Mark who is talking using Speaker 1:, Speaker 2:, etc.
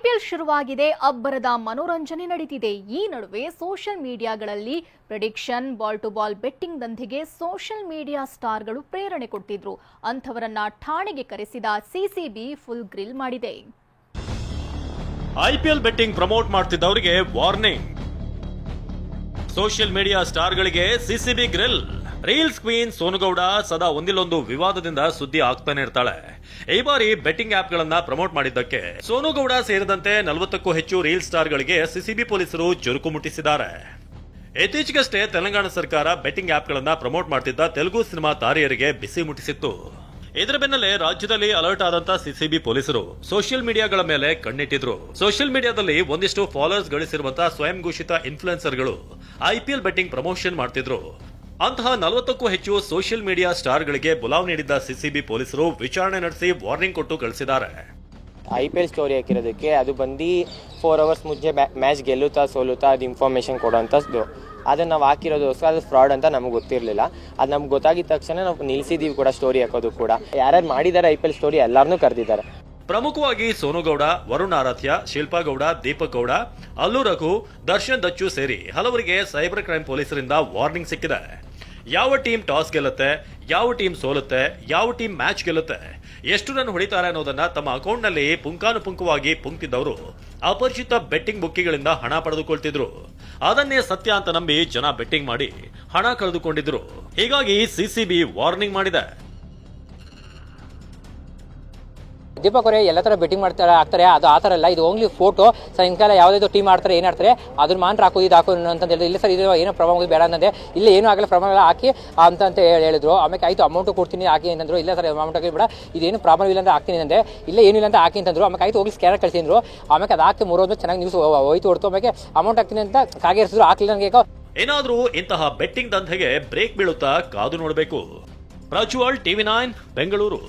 Speaker 1: IPL ಶುರುವಾಗಿದೆ, ಅಬ್ಬರದ ಮನೋರಂಜನೆ ನಡೆದಿದೆ. ಈ ನಡುವೆ social ಮೀಡಿಯಾಗಳಲ್ಲಿ prediction, ball to ball betting ದಂಧೆಗೆ social media ಸ್ಟಾರ್ಗಳು ಪ್ರೇರಣೆ ಕೊಟ್ಟಿದ್ರು. ಅಂಥವರನ್ನ ಠಾಣೆಗೆ ಕರೆಸಿದ ಸಿಸಿಬಿ ಫುಲ್ ಗ್ರಿಲ್ ಮಾಡಿದೆ.
Speaker 2: IPL betting promote ಮಾಡ್ತಿದ್ದವರಿಗೆ warning. Social media ಸ್ಟಾರ್ಗಳಿಗೆ CCB grill. Reels queen Sonu Gowda ಸದಾ ಒಂದಿಲ್ಲೊಂದು ವಿವಾದದಿಂದ ಸುದ್ದಿ ಆಗ್ತಾನೆ ಇರ್ತಾಳೆ. ಈ ಬಾರಿ ಬೆಟ್ಟಿಂಗ್ ಆಪ್ಗಳನ್ನ ಪ್ರಮೋಟ್ ಮಾಡಿದ್ದಕ್ಕೆ ಸೋನುಗೌಡ ಸೇರಿದಂತೆ 40ಕ್ಕೂ ಹೆಚ್ಚು ರೀಲ್ ಸ್ಟಾರ್ಗಳಿಗೆ ಸಿಸಿಬಿ ಪೊಲೀಸರು ಚುರುಕು ಮುಟ್ಟಿಸಿದ್ದಾರೆ. ಇತ್ತೀಚೆಗಷ್ಟೇ ತೆಲಂಗಾಣ ಸರ್ಕಾರ ಬೆಟ್ಟಿಂಗ್ ಆಪ್ಗಳನ್ನ ಪ್ರಮೋಟ್ ಮಾಡ್ತಿದ್ದ ತೆಲುಗು ಸಿನಿಮಾ ತಾರೆಯರಿಗೆ ಬಿಸಿ ಮುಟ್ಟಿಸಿತ್ತು. ಇದರ ಬೆನ್ನಲ್ಲೇ ರಾಜ್ಯದಲ್ಲಿ ಅಲರ್ಟ್ ಆದಂತ ಸಿಸಿಬಿ ಪೊಲೀಸರು ಸೋಷಿಯಲ್ ಮೀಡಿಯಾಗಳ ಮೇಲೆ ಕಣ್ಣಿಟ್ಟಿದ್ರು. ಸೋಷಿಯಲ್ ಮೀಡಿಯಾದಲ್ಲಿ ಒಂದಿಷ್ಟು ಫಾಲೋವರ್ಸ್ ಗಳಿಸಿರುವಂತಹ ಸ್ವಯಂ ಘೋಷಿತ ಇನ್ಫ್ಲುಯೆನ್ಸರ್ಗಳು ಐಪಿಎಲ್ ಬೆಟ್ಟಿಂಗ್ ಪ್ರಮೋಷನ್ ಮಾಡ್ತಿದ್ರು. ಅಂತಹ 40ಕ್ಕೂ ಹೆಚ್ಚು ಸೋಷಿಯಲ್ ಮೀಡಿಯಾ ಸ್ಟಾರ್ಗಳಿಗೆ ಬುಲಾವ್ ನೀಡಿದ್ದ ಸಿಸಿಬಿ ಪೊಲೀಸರು ವಿಚಾರಣೆ ನಡೆಸಿ ವಾರ್ನಿಂಗ್ ಕೊಟ್ಟು ಕಳಿಸಿದ್ದಾರೆ.
Speaker 3: ಐಪಿಎಲ್ ಸ್ಟೋರಿ ಹಾಕಿರೋದಕ್ಕೆ ಅದು ಬಂದು 4 ಅವರ್ಸ್ ಮುಂಚೆ ಮ್ಯಾಚ್ ಗೆಲ್ಲುತ್ತಾ ಸೋಲುತ್ತಾ ಅದು ಇನ್ಫಾರ್ಮೇಷನ್ ಕೊಡೋಂಥದ್ದು. ಅದನ್ನು ನಾವು ಹಾಕಿರೋದೋಸ್ಕರ ಅದು ಫ್ರಾಡ್ ಅಂತ ನಮ್ಗೆ ಗೊತ್ತಿರಲಿಲ್ಲ. ಅದು ನಮ್ಗೆ ಗೊತ್ತಾಗಿದ ತಕ್ಷಣ ನಾವು ನಿಲ್ಲಿಸಿದ್ದೀವಿ ಕೂಡ ಸ್ಟೋರಿ ಹಾಕೋದು ಕೂಡ. ಯಾರ್ಯಾರು ಮಾಡಿದ್ದಾರೆ ಐಪಿಎಲ್ ಸ್ಟೋರಿ ಎಲ್ಲರನ್ನೂ ಕರೆದಿದ್ದಾರೆ.
Speaker 2: ಪ್ರಮುಖವಾಗಿ ಸೋನುಗೌಡ, ವರುಣ್ ಆರಾಧ್ಯ, ಶಿಲ್ಪಾ ಗೌಡ, ದೀಪಕ್ ಗೌಡ, ಅಲ್ಲು ರಘು, ದರ್ಶನ್ ದಚ್ಚು ಸೇರಿ ಹಲವರಿಗೆ ಸೈಬರ್ ಕ್ರೈಮ್ ಪೊಲೀಸರಿಂದ ವಾರ್ನಿಂಗ್ ಸಿಕ್ಕಿದೆ. ಯಾವ ಟೀಮ್ ಟಾಸ್ ಗೆಲ್ಲುತ್ತೆ, ಯಾವ ಟೀಮ್ ಸೋಲುತ್ತೆ, ಯಾವ ಟೀಮ್ ಮ್ಯಾಚ್ ಗೆಲ್ಲುತ್ತೆ, ಎಷ್ಟು ರನ್ ಹೊಡಿತಾರೆ ಅನ್ನೋದನ್ನ ತಮ್ಮ ಅಕೌಂಟ್ನಲ್ಲಿ ಪುಂಖಾನುಪುಂಖವಾಗಿ ಪುಂಕ್ತಿದ್ದವರು ಅಪರಿಚಿತ ಬೆಟ್ಟಿಂಗ್ ಬುಕ್ಕಿಗಳಿಂದ ಹಣ ಪಡೆದುಕೊಳ್ತಿದ್ರು. ಅದನ್ನೇ ಸತ್ಯ ಅಂತ ನಂಬಿ ಜನ ಬೆಟ್ಟಿಂಗ್ ಮಾಡಿ ಹಣ ಕಳೆದುಕೊಂಡಿದ್ರು. ಹೀಗಾಗಿ ಸಿಸಿಬಿ ವಾರ್ನಿಂಗ್ ಮಾಡಿದೆ.
Speaker 4: ದೀಪಕ್ ಅವರೇ ಎಲ್ಲ ಥರ ಬೆಟ್ಟಿಂಗ್ ಆಗ್ತಾರೆ, ಅದು ಆ ಥರ ಅಲ್ಲ. ಇದು ಓನ್ಲಿ ಫೋಟೋ. ಸಾಯಂಕಾಲ ಯಾವುದಾದ್ರು ಟೀಮ್ ಆಡ್ತಾರೆ, ಏನಾಡ್ತಾರೆ ಅದನ್ನ ಮಾತ್ರ ಹಾಕೋದು, ಇದು ಹಾಕೋದು ಅಂತ ಹೇಳಿದ್ರು. ಇಲ್ಲ ಸರ್, ಇದು ಏನೋ ಪ್ರಮಾಣ ಬೇಡ ಅಂತಂದೆ. ಇಲ್ಲ ಏನೂ ಆಗಲ್ಲ, ಪ್ರಮಾಣ ಹಾಕಿ ಅಂತ ಹೇಳಿದ್ರು. ಆಮೇಲೆ ಆಯಿತು ಅಮೌಂಟು ಕೊಡ್ತೀನಿ ಹಾಕಿ ಅಂತಂದ್ರು. ಇಲ್ಲ ಸರ್ ಅಮೌಂಟ್ ಹಾಕಿ ಬೇಡ, ಇದೇನು ಪ್ರಾಬ್ಲಮ್ ಇಲ್ಲ ಅಂತ ಹಾಕ್ತೀನಿ ಅಂದೆ. ಇಲ್ಲ ಏನಿಲ್ಲ ಅಂತ ಹಾಕಿ ಅಂತಂದ್ರು. ಆಮೇಲೆ ಆಯಿತು ಹೋಗಿ ಸ್ಕ್ಯಾನರ್ ಕಳಿಸಿದ್ರು. ಆಮೇಲೆ ಅದು ಹಾಕಿ 3 రోజులు ಚೆನ್ನಾಗಿ ನ್ಯೂಸ್ ಹೋಯ್ತು ಹೊಡ್ತು. ಆಮೇಲೆ ಅಮೌಂಟ್ ಹಾಕ್ತೀನಿ ಅಂತ ಕಾಗೇರಿಸಿದ್ರು, ಹಾಕ್ಲಿಲ್ಲ ನನಗೆ.
Speaker 2: ಏನಾದರೂ ಇಂತಹ ಬೆಟ್ಟಿಂಗ್ ದಂಧೆಗೆ ಬ್ರೇಕ್ ಬೀಳುತ್ತಾ ಕಾದು ನೋಡಬೇಕು. ಪ್ರಜ್ವಲ್, TV9 ಬೆಂಗಳೂರು.